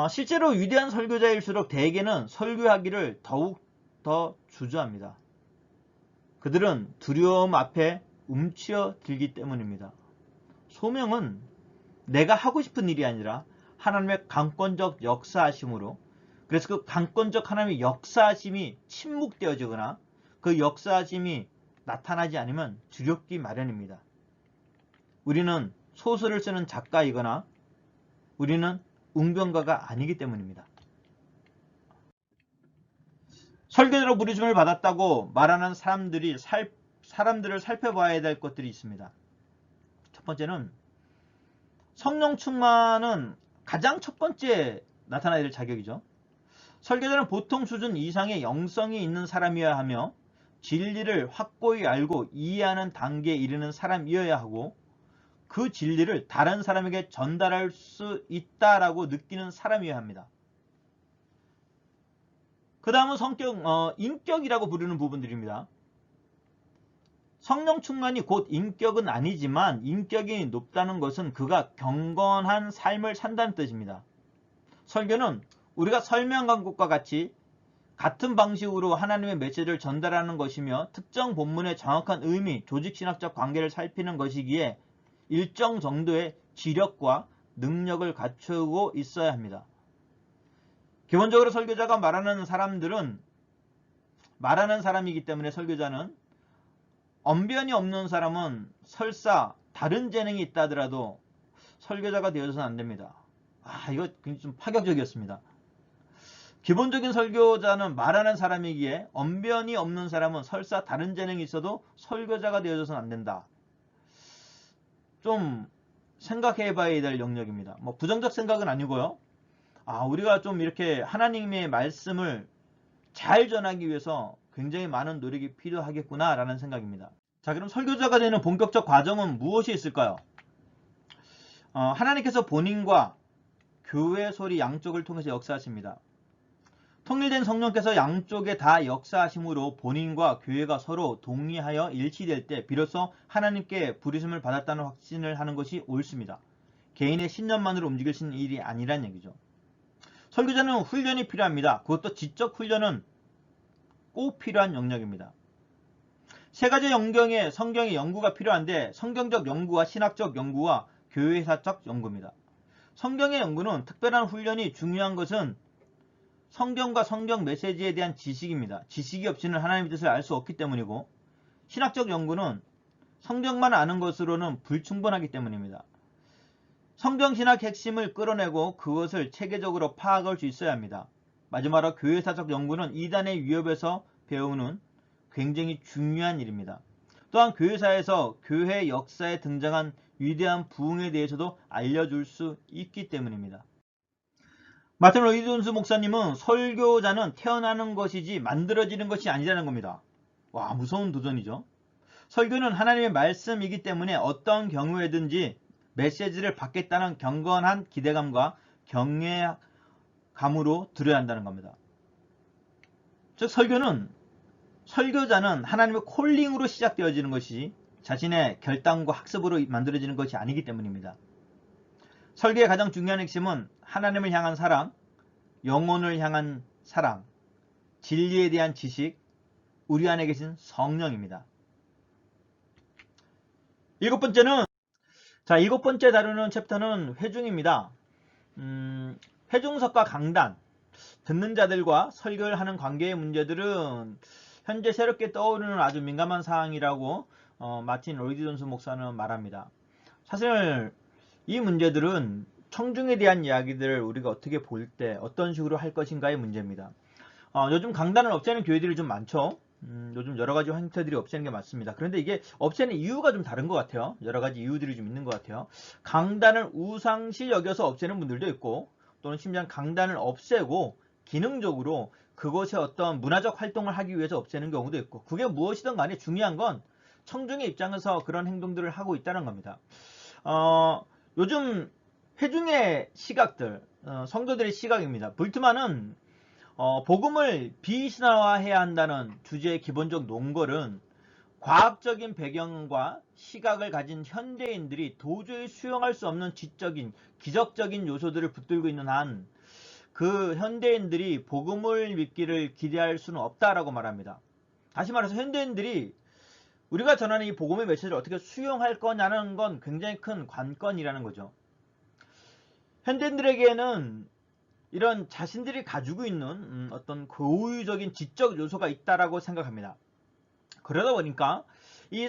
실제로 위대한 설교자일수록 대개는 설교하기를 더욱 더 주저합니다. 그들은 두려움 앞에 움츠러들기 때문입니다. 소명은 내가 하고 싶은 일이 아니라 하나님의 강권적 역사하심으로, 그래서 그 강권적 하나님의 역사하심이 침묵되어지거나 그 역사하심이 나타나지 않으면 두렵기 마련입니다. 우리는 소설을 쓰는 작가이거나 우리는 웅변가가 아니기 때문입니다. 설교자로 부르심을 받았다고 말하는 사람들을 살펴봐야 될 것들이 있습니다. 첫 번째는 성령 충만은 가장 첫 번째 나타나야 될 자격이죠. 설교자는 보통 수준 이상의 영성이 있는 사람이어야 하며 진리를 확고히 알고 이해하는 단계에 이르는 사람이어야 하고 그 진리를 다른 사람에게 전달할 수 있다라고 느끼는 사람이어야 합니다. 그 다음은 인격이라고 부르는 부분들입니다. 성령 충만이 곧 인격은 아니지만 인격이 높다는 것은 그가 경건한 삶을 산다는 뜻입니다. 설교는 우리가 설명한 것과 같은 방식으로 하나님의 메시지를 전달하는 것이며 특정 본문의 정확한 의미, 조직신학적 관계를 살피는 것이기에 일정 정도의 지력과 능력을 갖추고 있어야 합니다. 기본적으로 설교자가 말하는 사람이기 때문에 설교자는 언변이 없는 사람은 설사 다른 재능이 있다 하더라도 설교자가 되어서는 안 됩니다. 이거 굉장히 좀 파격적이었습니다. 기본적인 설교자는 말하는 사람이기에 언변이 없는 사람은 설사 다른 재능이 있어도 설교자가 되어서는 안 된다. 좀 생각해 봐야 될 영역입니다. 뭐 부정적 생각은 아니고요. 우리가 좀 이렇게 하나님의 말씀을 잘 전하기 위해서 굉장히 많은 노력이 필요하겠구나 라는 생각입니다. 자, 그럼 설교자가 되는 본격적 과정은 무엇이 있을까요? 하나님께서 본인과 교회 소리 양쪽을 통해서 역사하십니다. 통일된 성령께서 양쪽에 다 역사하심으로 본인과 교회가 서로 동의하여 일치될 때 비로소 하나님께 부르심을 받았다는 확신을 하는 것이 옳습니다. 개인의 신념만으로 움직이신 일이 아니란 얘기죠. 설교자는 훈련이 필요합니다. 그것도 지적 훈련은 꼭 필요한 영역입니다. 세 가지 성경의 연구가 필요한데 성경적 연구와 신학적 연구와 교회사적 연구입니다. 성경의 연구는 특별한 훈련이 중요한 것은 성경과 성경 메시지에 대한 지식입니다. 지식이 없이는 하나님의 뜻을 알 수 없기 때문이고 신학적 연구는 성경만 아는 것으로는 불충분하기 때문입니다. 성경신학 핵심을 끌어내고 그것을 체계적으로 파악할 수 있어야 합니다. 마지막으로 교회사적 연구는 이단의 위협에서 배우는 굉장히 중요한 일입니다. 또한 교회사에서 교회 역사에 등장한 위대한 부흥에 대해서도 알려줄 수 있기 때문입니다. 마틴 로이드 존스 목사님은 설교자는 태어나는 것이지 만들어지는 것이 아니라는 겁니다. 무서운 도전이죠. 설교는 하나님의 말씀이기 때문에 어떤 경우에든지 메시지를 받겠다는 경건한 기대감과 경외감으로 들어야 한다는 겁니다. 즉 설교자는 하나님의 콜링으로 시작되어지는 것이 자신의 결단과 학습으로 만들어지는 것이 아니기 때문입니다. 설교의 가장 중요한 핵심은 하나님을 향한 사랑, 영혼을 향한 사랑, 진리에 대한 지식, 우리 안에 계신 성령입니다. 일곱 번째 다루는 챕터는 회중입니다. 회중석과 강단, 듣는 자들과 설교를 하는 관계의 문제들은 현재 새롭게 떠오르는 아주 민감한 사항이라고 마틴 로이드 존스 목사는 말합니다. 사실 이 문제들은 청중에 대한 이야기들을 우리가 어떻게 볼 때 어떤 식으로 할 것인가의 문제입니다. 요즘 강단을 없애는 교회들이 좀 많죠. 요즘 여러가지 형태들이 없애는 게 많습니다. 그런데 이게 없애는 이유가 좀 다른 것 같아요. 여러가지 이유들이 좀 있는 것 같아요. 강단을 우상시 여겨서 없애는 분들도 있고 또는 심지어 강단을 없애고 기능적으로 그것의 어떤 문화적 활동을 하기 위해서 없애는 경우도 있고 그게 무엇이든 간에 중요한 건 청중의 입장에서 그런 행동들을 하고 있다는 겁니다. 요즘 회중의 시각들, 성도들의 시각입니다. 불트만은 복음을 비신화해야 한다는 주제의 기본적 논거는 과학적인 배경과 시각을 가진 현대인들이 도저히 수용할 수 없는 지적인, 기적적인 요소들을 붙들고 있는 한 그 현대인들이 복음을 믿기를 기대할 수는 없다라고 말합니다. 다시 말해서 현대인들이 우리가 전하는 이 복음의 메시지를 어떻게 수용할 거냐는 건 굉장히 큰 관건이라는 거죠. 현대인들에게는 이런 자신들이 가지고 있는 어떤 고유적인 지적 요소가 있다라고 생각합니다. 그러다 보니까 이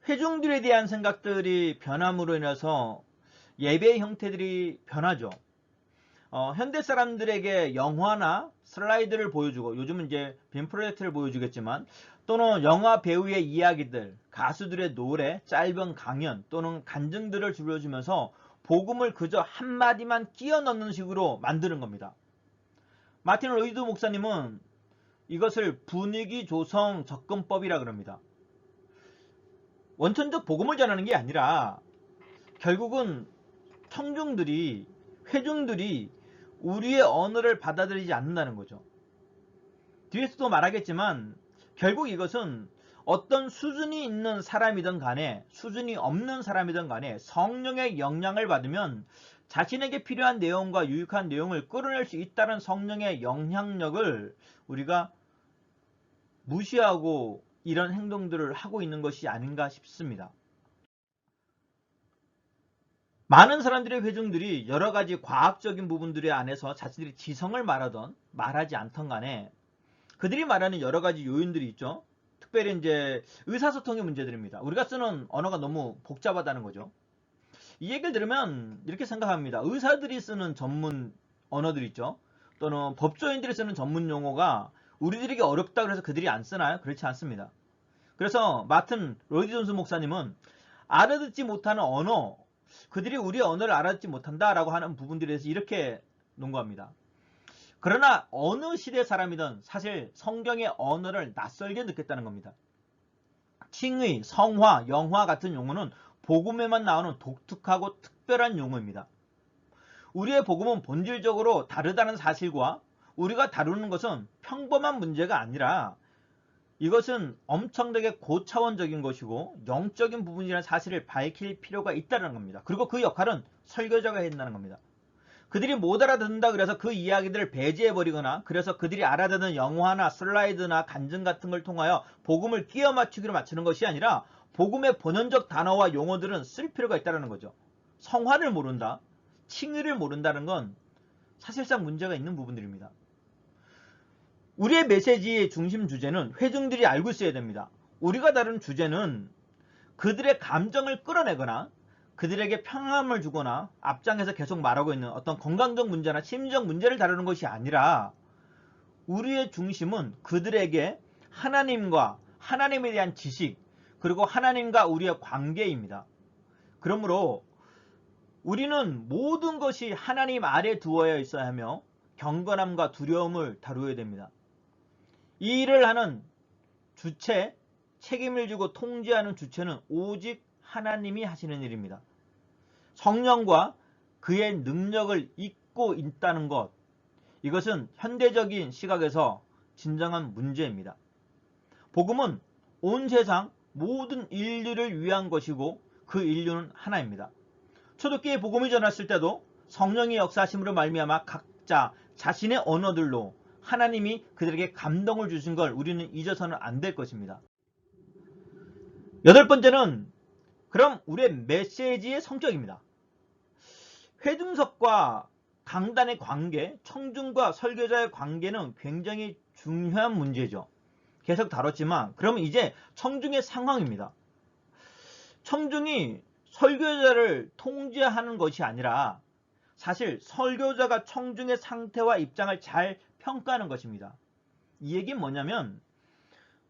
회중들에 대한 생각들이 변함으로 인해서 예배의 형태들이 변하죠. 현대 사람들에게 영화나 슬라이드를 보여주고, 요즘은 이제 빔 프로젝트를 보여주겠지만, 또는 영화 배우의 이야기들, 가수들의 노래, 짧은 강연 또는 간증들을 들려주면서 복음을 그저 한마디만 끼워 넣는 식으로 만드는 겁니다. 마틴 로이드 목사님은 이것을 분위기 조성 접근법이라 그럽니다. 원천적 복음을 전하는 게 아니라 결국은 청중들이, 회중들이 우리의 언어를 받아들이지 않는다는 거죠. 뒤에서도 말하겠지만 결국 이것은 어떤 수준이 있는 사람이든 간에 수준이 없는 사람이든 간에 성령의 영향을 받으면 자신에게 필요한 내용과 유익한 내용을 끌어낼 수 있다는 성령의 영향력을 우리가 무시하고 이런 행동들을 하고 있는 것이 아닌가 싶습니다. 많은 사람들의 회중들이 여러 가지 과학적인 부분들에 안에서 자신들이 지성을 말하던 말하지 않던 간에 그들이 말하는 여러 가지 요인들이 있죠. 특별히 이제 의사소통의 문제들입니다. 우리가 쓰는 언어가 너무 복잡하다는 거죠. 이 얘기를 들으면 이렇게 생각합니다. 의사들이 쓰는 전문 언어들 있죠. 또는 법조인들이 쓰는 전문 용어가 우리들에게 어렵다 그래서 그들이 안 쓰나요? 그렇지 않습니다. 그래서 마틴 로이드 존슨 목사님은 알아듣지 못하는 언어, 그들이 우리의 언어를 알아듣지 못한다라고 하는 부분들에 대해서 이렇게 논거합니다. 그러나 어느 시대 사람이든 사실 성경의 언어를 낯설게 느꼈다는 겁니다. 칭의, 성화, 영화 같은 용어는 복음에만 나오는 독특하고 특별한 용어입니다. 우리의 복음은 본질적으로 다르다는 사실과 우리가 다루는 것은 평범한 문제가 아니라 이것은 엄청나게 고차원적인 것이고 영적인 부분이라는 사실을 밝힐 필요가 있다는 겁니다. 그리고 그 역할은 설교자가 해야 된다는 겁니다. 그들이 못 알아듣는다 그래서 그 이야기들을 배제해버리거나 그래서 그들이 알아듣는 영화나 슬라이드나 간증 같은 걸 통하여 복음을 끼워 맞추기로 맞추는 것이 아니라 복음의 본연적 단어와 용어들은 쓸 필요가 있다는 거죠. 성화를 모른다, 칭의를 모른다는 건 사실상 문제가 있는 부분들입니다. 우리의 메시지의 중심 주제는 회중들이 알고 있어야 됩니다. 우리가 다룬 주제는 그들의 감정을 끌어내거나 그들에게 평안을 주거나 앞장에서 계속 말하고 있는 어떤 건강적 문제나 심리적 문제를 다루는 것이 아니라 우리의 중심은 그들에게 하나님과 하나님에 대한 지식 그리고 하나님과 우리의 관계입니다. 그러므로 우리는 모든 것이 하나님 아래 두어야 있어야 하며 경건함과 두려움을 다루어야 됩니다. 이 일을 하는 주체, 책임을 지고 통제하는 주체는 오직 하나님이 하시는 일입니다. 성령과 그의 능력을 잊고 있다는 것, 이것은 현대적인 시각에서 진정한 문제입니다. 복음은 온 세상 모든 인류를 위한 것이고 그 인류는 하나입니다. 초대교회 복음이 전했을 때도 성령의 역사하심으로 말미암아 각자 자신의 언어들로 하나님이 그들에게 감동을 주신 걸 우리는 잊어서는 안 될 것입니다. 여덟 번째는 그럼 우리의 메시지의 성격입니다. 회중석과 강단의 관계, 청중과 설교자의 관계는 굉장히 중요한 문제죠. 계속 다뤘지만 그러면 이제 청중의 상황입니다. 청중이 설교자를 통제하는 것이 아니라 사실 설교자가 청중의 상태와 입장을 잘 평가하는 것입니다. 이 얘기는 뭐냐면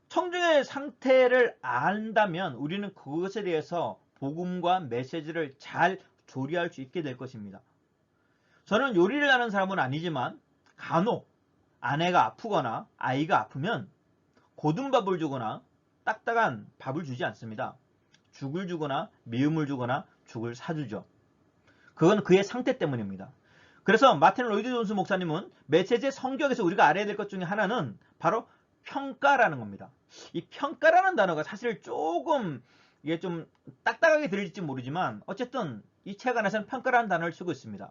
청중의 상태를 안다면 우리는 그것에 대해서 복음과 메시지를 잘 조리할 수 있게 될 것입니다. 저는 요리를 하는 사람은 아니지만 간혹 아내가 아프거나 아이가 아프면 고든 밥을 주거나 딱딱한 밥을 주지 않습니다. 죽을 주거나 미음을 주거나 죽을 사주죠. 그건 그의 상태 때문입니다. 그래서 마틴 로이드 존슨 목사님은 메시지의 성격에서 우리가 알아야 될 것 중에 하나는 바로 평가라는 겁니다. 이 평가라는 단어가 사실 조금 이게 좀 딱딱하게 들릴지 모르지만 어쨌든 이 책 안에서는 평가라는 단어를 쓰고 있습니다.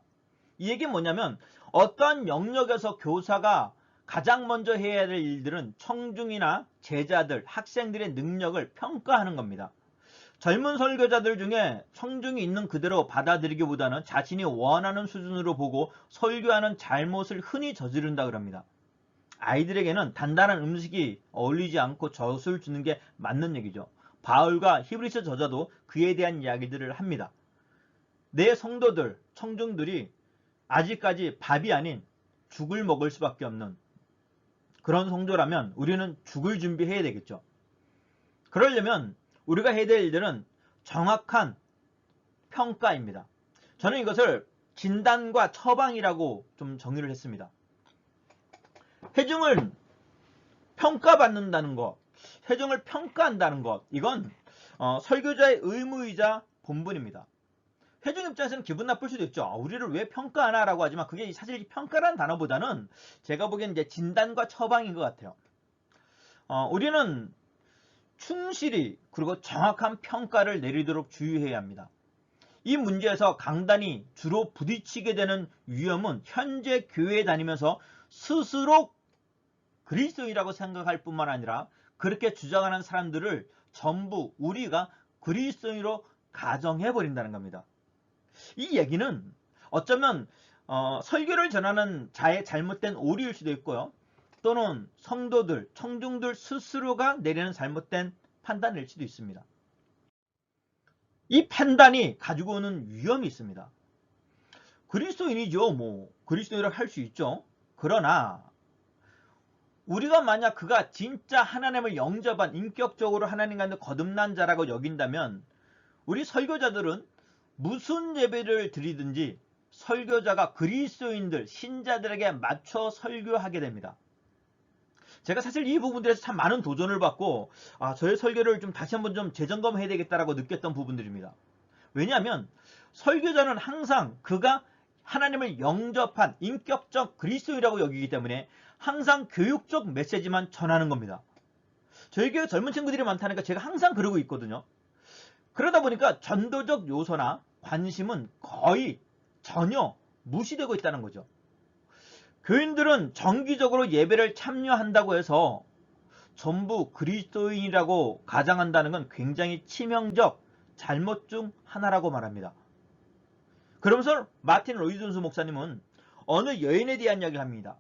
이 얘기는 뭐냐면 어떠한 영역에서 교사가 가장 먼저 해야 될 일들은 청중이나 제자들, 학생들의 능력을 평가하는 겁니다. 젊은 설교자들 중에 청중이 있는 그대로 받아들이기보다는 자신이 원하는 수준으로 보고 설교하는 잘못을 흔히 저지른다 그럽니다. 아이들에게는 단단한 음식이 어울리지 않고 젖을 주는 게 맞는 얘기죠. 바울과 히브리서 저자도 그에 대한 이야기들을 합니다. 내 성도들, 청중들이 아직까지 밥이 아닌 죽을 먹을 수밖에 없는 그런 성도라면 우리는 죽을 준비해야 되겠죠. 그러려면 우리가 해야 될 일들은 정확한 평가입니다. 저는 이것을 진단과 처방이라고 좀 정의를 했습니다. 회중을 평가받는다는 것, 회중을 평가한다는 것, 이건 설교자의 의무이자 본분입니다. 회중 입장에서는 기분 나쁠 수도 있죠. 우리를 왜 평가하나 라고 하지만 그게 사실 평가라는 단어보다는 제가 보기엔 이제 진단과 처방인 것 같아요. 우리는 충실히 그리고 정확한 평가를 내리도록 주의해야 합니다. 이 문제에서 강단이 주로 부딪히게 되는 위험은 현재 교회에 다니면서 스스로 그리스도인이라고 생각할 뿐만 아니라 그렇게 주장하는 사람들을 전부 우리가 그리스도인으로 가정해버린다는 겁니다. 이 얘기는 어쩌면 설교를 전하는 자의 잘못된 오류일 수도 있고요. 또는 성도들, 청중들 스스로가 내리는 잘못된 판단일 수도 있습니다. 이 판단이 가지고 오는 위험이 있습니다. 그리스도인이죠. 그리스도인이라고 할 수 있죠. 그러나 우리가 만약 그가 진짜 하나님을 영접한 인격적으로 하나님과 거듭난 자라고 여긴다면 우리 설교자들은 무슨 예배를 드리든지 설교자가 그리스도인들, 신자들에게 맞춰 설교하게 됩니다. 제가 사실 이 부분들에서 참 많은 도전을 받고 저의 설교를 좀 다시 한번 좀 재점검해야 되겠다라고 느꼈던 부분들입니다. 왜냐하면 설교자는 항상 그가 하나님을 영접한 인격적 그리스도인이라고 여기기 때문에 항상 교육적 메시지만 전하는 겁니다. 저희 교회 젊은 친구들이 많다니까 제가 항상 그러고 있거든요. 그러다 보니까 전도적 요소나 관심은 거의 전혀 무시되고 있다는 거죠. 교인들은 정기적으로 예배를 참여한다고 해서 전부 그리스도인이라고 가장한다는 건 굉장히 치명적 잘못 중 하나라고 말합니다. 그러면서 마틴 로이존스 목사님은 어느 여인에 대한 이야기를 합니다.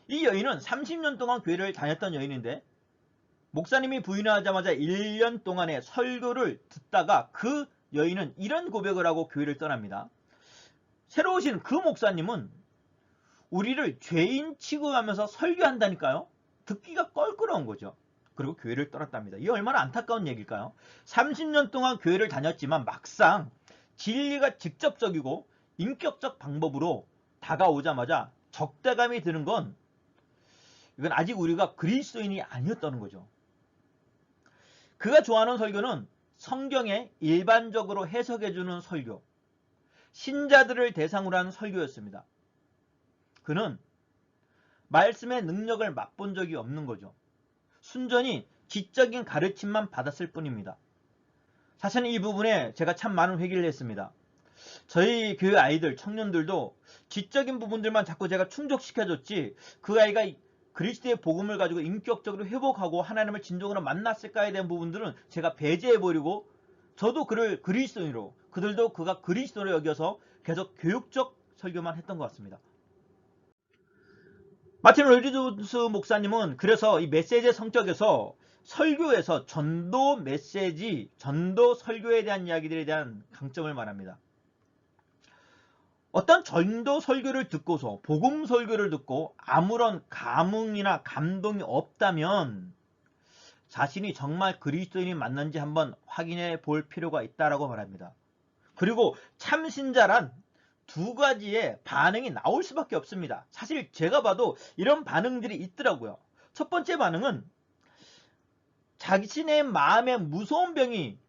이 여인은 30년 동안 교회를 다녔던 여인인데 목사님이 부인하자마자 1년 동안의 설교를 듣다가 그 여인은 이런 고백을 하고 교회를 떠납니다. 새로 오신 그 목사님은 우리를 죄인 취급하면서 설교한다니까요. 듣기가 껄끄러운 거죠. 그리고 교회를 떠났답니다. 이게 얼마나 안타까운 얘기일까요? 30년 동안 교회를 다녔지만 막상 진리가 직접적이고 인격적 방법으로 다가오자마자 적대감이 드는 건 이건 아직 우리가 그리스도인이 아니었다는 거죠. 그가 좋아하는 설교는 성경에 일반적으로 해석해주는 설교, 신자들을 대상으로 한 설교였습니다. 그는 말씀의 능력을 맛본 적이 없는 거죠. 순전히 지적인 가르침만 받았을 뿐입니다. 사실은 이 부분에 제가 참 많은 회개를 했습니다. 저희 교회 아이들, 청년들도 지적인 부분들만 자꾸 제가 충족시켜줬지 그 아이가 그리스도의 복음을 가지고 인격적으로 회복하고 하나님을 진정으로 만났을까에 대한 부분들은 제가 배제해버리고 저도 그를 그리스도인으로, 그들도 그가 그리스도로 여겨서 계속 교육적 설교만 했던 것 같습니다. 마틴 로이존스 목사님은 그래서 이 메시지의 성격에서 설교에서 전도 메시지, 전도 설교에 대한 이야기들에 대한 강점을 말합니다. 어떤 전도 설교를 듣고서 복음 설교를 듣고 아무런 감흥이나 감동이 없다면 자신이 정말 그리스도인이 맞는지 한번 확인해 볼 필요가 있다라고 말합니다. 그리고 참신자란 두 가지의 반응이 나올 수밖에 없습니다. 사실 제가 봐도 이런 반응들이 있더라고요. 첫 번째 반응은 자신의 마음에 무서운 병이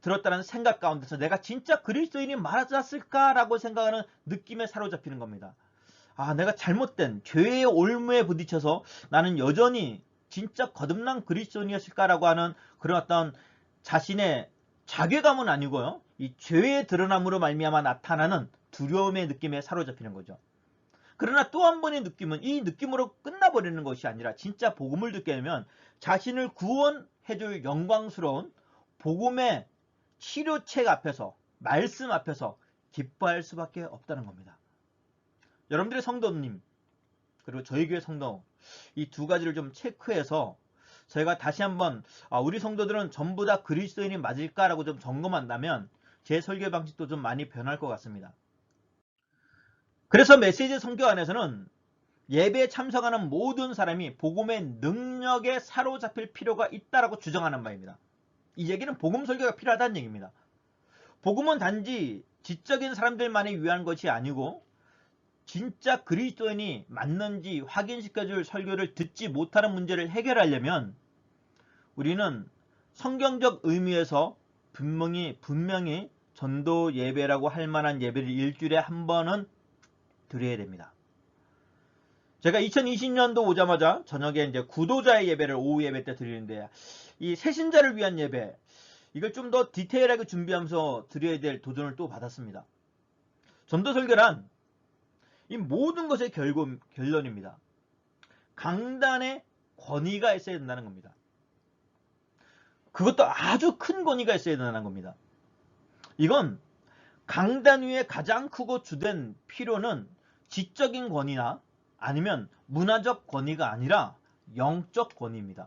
들었다는 생각 가운데서 내가 진짜 그리스도인이 맞았을까라고 생각하는 느낌에 사로잡히는 겁니다. 내가 잘못된 죄의 올무에 부딪혀서 나는 여전히 진짜 거듭난 그리스도인이었을까라고 하는 그런 어떤 자신의 자괴감은 아니고요. 이 죄의 드러남으로 말미암아 나타나는 두려움의 느낌에 사로잡히는 거죠. 그러나 또 한 번의 느낌은 이 느낌으로 끝나버리는 것이 아니라 진짜 복음을 듣게 되면 자신을 구원해줄 영광스러운 복음의 치료책 앞에서, 말씀 앞에서 기뻐할 수밖에 없다는 겁니다. 여러분들의 성도님, 그리고 저희 교회 성도, 이 두 가지를 좀 체크해서 저희가 다시 한번 우리 성도들은 전부 다 그리스도인이 맞을까라고 좀 점검한다면 제 설교 방식도 좀 많이 변할 것 같습니다. 그래서 메시지 성경 안에서는 예배에 참석하는 모든 사람이 복음의 능력에 사로잡힐 필요가 있다라고 주장하는 바입니다. 이 얘기는 복음 설교가 필요하다는 얘기입니다. 복음은 단지 지적인 사람들만을 위한 것이 아니고 진짜 그리스도인이 맞는지 확인시켜줄 설교를 듣지 못하는 문제를 해결하려면 우리는 성경적 의미에서 분명히 전도 예배라고 할 만한 예배를 일주일에 한 번은 드려야 됩니다. 제가 2020년도 오자마자 저녁에 이제 구도자의 예배를 오후 예배 때 드리는데 이 새신자를 위한 예배 이걸 좀 더 디테일하게 준비하면서 드려야 될 도전을 또 받았습니다. 전도 설교란 이 모든 것의 결론입니다. 강단에 권위가 있어야 된다는 겁니다. 그것도 아주 큰 권위가 있어야 된다는 겁니다. 이건 강단 위에 가장 크고 주된 필요는 지적인 권위나 아니면 문화적 권위가 아니라 영적 권위입니다.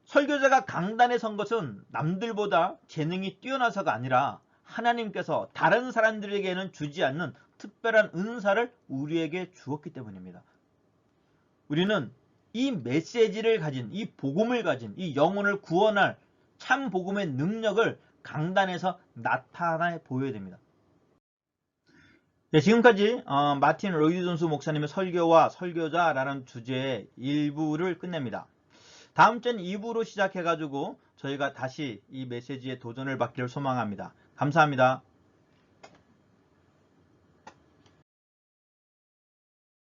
설교자가 강단에 선 것은 남들보다 재능이 뛰어나서가 아니라 하나님께서 다른 사람들에게는 주지 않는 특별한 은사를 우리에게 주었기 때문입니다. 우리는 이 메시지를 가진, 이 복음을 가진, 이 영혼을 구원할 참 복음의 능력을 강단에서 나타내 보여야 됩니다. 네, 지금까지 마틴 로이드 존스 목사님의 설교와 설교자라는 주제의 1부를 끝냅니다. 다음 주엔 2부로 시작해가지고 저희가 다시 이 메시지에 도전을 받기를 소망합니다. 감사합니다.